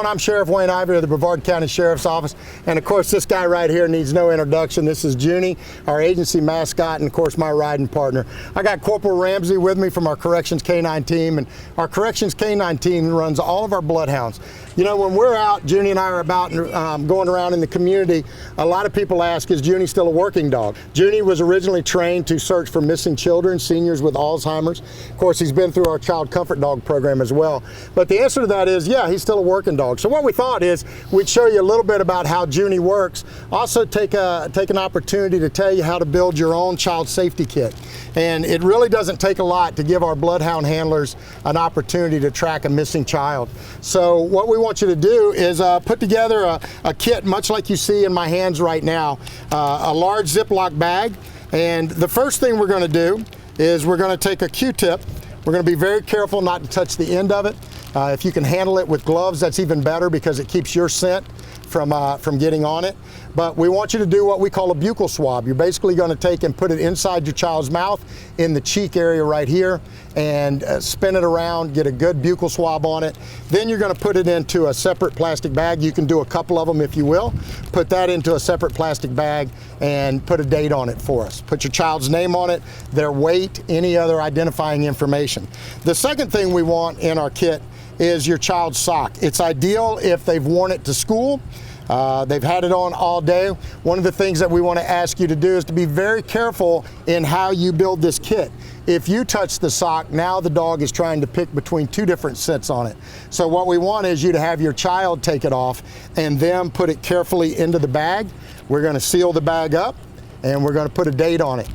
everyone, I'm Sheriff Wayne Ivey of the Brevard County Sheriff's Office. And of course, this guy right here needs no introduction. This is Junie, our agency mascot, and of course, my riding partner. I got Corporal Ramsey with me from our Corrections K-9 team, and our Corrections K-9 team runs all of our bloodhounds. You know, when we're out, Junie and I are about going around in the community, a lot of people ask, is Junie still a working dog? Junie was originally trained to search for missing children, seniors with Alzheimer's. Of course, he's been through our Child Comfort Dog program as well. But the answer to that is, yeah, he's still a working dog. So what we thought is we'd show you a little bit about how Junie works. Also take an opportunity to tell you how to build your own child safety kit. And it really doesn't take a lot to give our bloodhound handlers an opportunity to track a missing child. So what we want you to do is put together a kit much like you see in my hands right now, a large Ziploc bag. And the first thing we're going to do is we're going to take a Q-tip. We're going to be very careful not to touch the end of it. If you can handle it with gloves, that's even better because it keeps your scent from getting on it. But we want you to do what we call a buccal swab. You're basically going to take and put it inside your child's mouth in the cheek area right here and spin it around, get a good buccal swab on it. Then you're going to put it into a separate plastic bag. You can do a couple of them if you will. Put that into a separate plastic bag and put a date on it for us. Put your child's name on it, their weight, any other identifying information. The second thing we want in our kit is your child's sock. It's ideal if they've worn it to school. They've had it on all day. One of the things that we want to ask you to do is to be very careful in how you build this kit. If you touch the sock, now the dog is trying to pick between two different scents on it. So what we want is you to have your child take it off and then put it carefully into the bag. We're going to seal the bag up and we're going to put a date on it.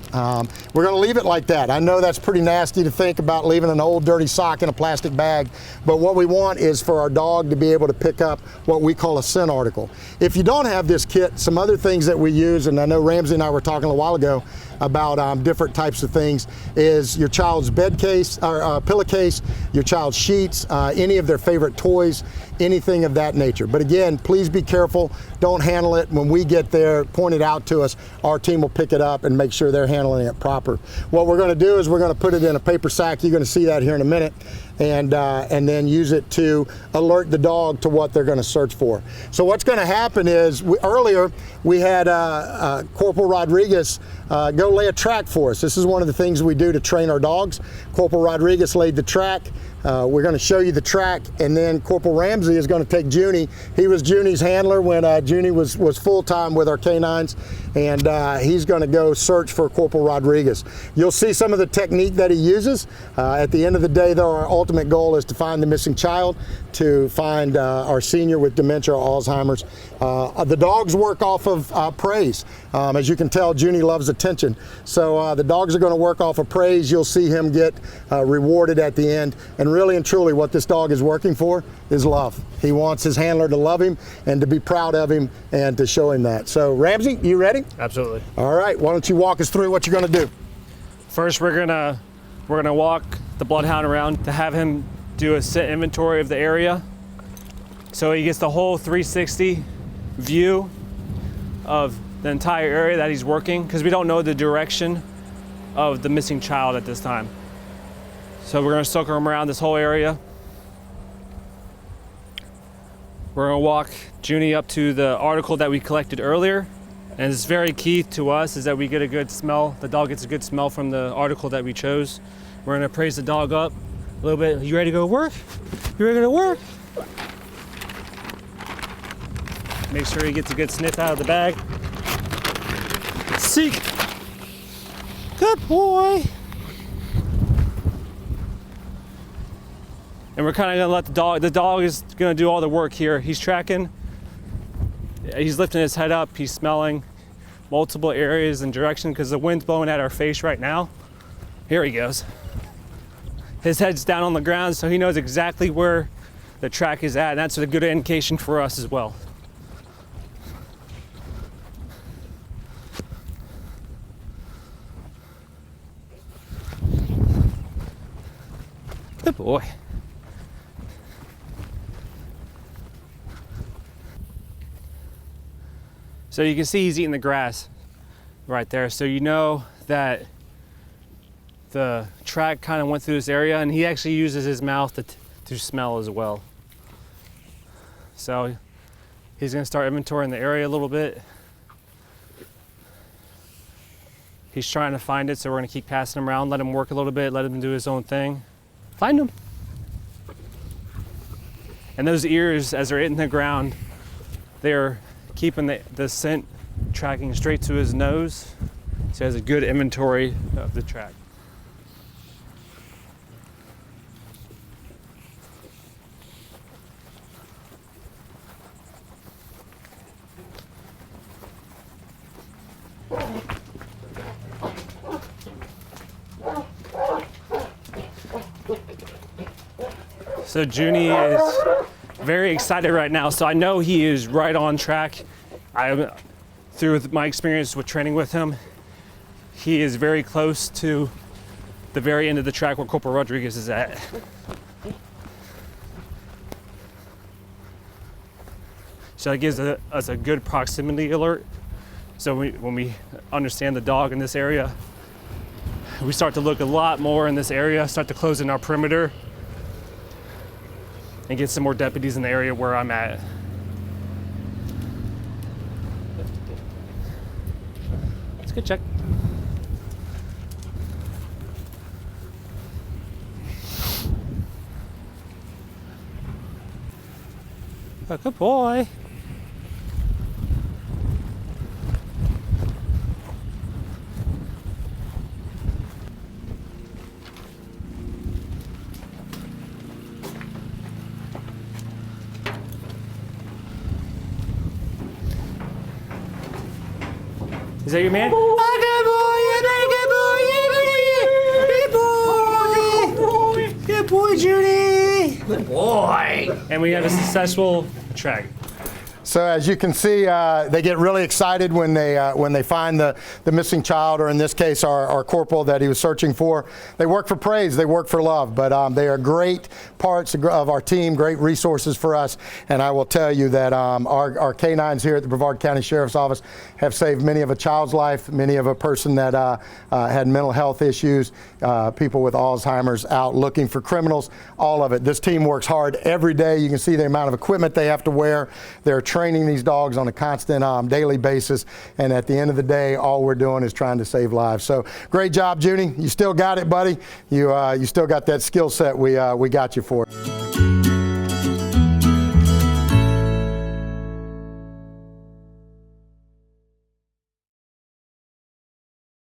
We're going to leave it like that. I know that's pretty nasty to think about leaving an old dirty sock in a plastic bag, but what we want is for our dog to be able to pick up what we call a scent article. If you don't have this kit, some other things that we use, and I know Ramsey and I were talking a while ago about different types of things, is your child's bed case or pillowcase, your child's sheets, any of their favorite toys, anything of that nature. But again, please be careful. Don't handle it. When we get there, point it out to us. Our team will pick it up and make sure they're handling it proper. What we're going to do is we're going to put it in a paper sack. You're going to see that here in a minute. And then use it to alert the dog to what they're going to search for. So what's going to happen is, earlier we had Corporal Rodriguez go lay a track for us. This is one of the things we do to train our dogs. Corporal Rodriguez laid the track. We're going to show you the track, and then Corporal Ramsey is going to take Junie. He was Junie's handler when Junie was full-time with our canines, and he's going to go search for Corporal Rodriguez. You'll see some of the technique that he uses. At the end of the day, though, our ultimate goal is to find the missing child, to find our senior with dementia or Alzheimer's. The dogs work off of praise. As you can tell, Junie loves attention. So the dogs are going to work off of praise. You'll see him get rewarded at the end. And really and truly, what this dog is working for is love. He wants his handler to love him and to be proud of him and to show him that. So Ramsey, you ready? Absolutely. All right, why don't you walk us through what you're going to do? First, we're gonna walk the bloodhound around to have him do a sit inventory of the area, so he gets the whole 360 view of the entire area that he's working, because we don't know the direction of the missing child at this time. So we're gonna circle him around this whole area. We're gonna walk Junie up to the article that we collected earlier. And it's very key to us is that we get a good smell. The dog gets a good smell from the article that we chose. We're gonna praise the dog up a little bit. You ready to go to work? You ready to go to work? Make sure he gets a good sniff out of the bag. Seek. Good boy. And we're kind of gonna let the dog is gonna do all the work here. He's tracking, he's lifting his head up, he's smelling multiple areas and direction because the wind's blowing at our face right now. Here he goes. His head's down on the ground, so he knows exactly where the track is at, and that's a good indication for us as well. Good boy. So you can see he's eating the grass right there. So you know that the track kind of went through this area, and he actually uses his mouth to smell as well. So he's gonna start inventorying the area a little bit. He's trying to find it, so we're gonna keep passing him around, let him work a little bit, let him do his own thing. Find him. And those ears, as they're hitting the ground, they're keeping the scent tracking straight to his nose. So he has a good inventory of the track. So Junie is very excited right now. So I know he is right on track. Through my experience with training with him, he is very close to the very end of the track where Corporal Rodriguez is at. So that gives us a good proximity alert. So when we understand the dog in this area, we start to look a lot more in this area, start to close in our perimeter, and get some more deputies in the area where I'm at. It's a good check. Oh, good boy. Is that your man? Oh, good boy, good boy, good boy, Junie. Good boy. And we have a successful track. So as you can see, they get really excited when they find the missing child, or in this case, our corporal that he was searching for. They work for praise, they work for love, but they are great parts of our team, great resources for us. And I will tell you that our canines here at the Brevard County Sheriff's Office have saved many of a child's life, many of a person that had mental health issues, people with Alzheimer's out looking for criminals, all of it. This team works hard every day. You can see the amount of equipment they have to wear. They're training these dogs on a constant daily basis, and at the end of the day, all we're doing is trying to save lives. So great job, Junie. You still got it, buddy. You still got that skill set we got you for.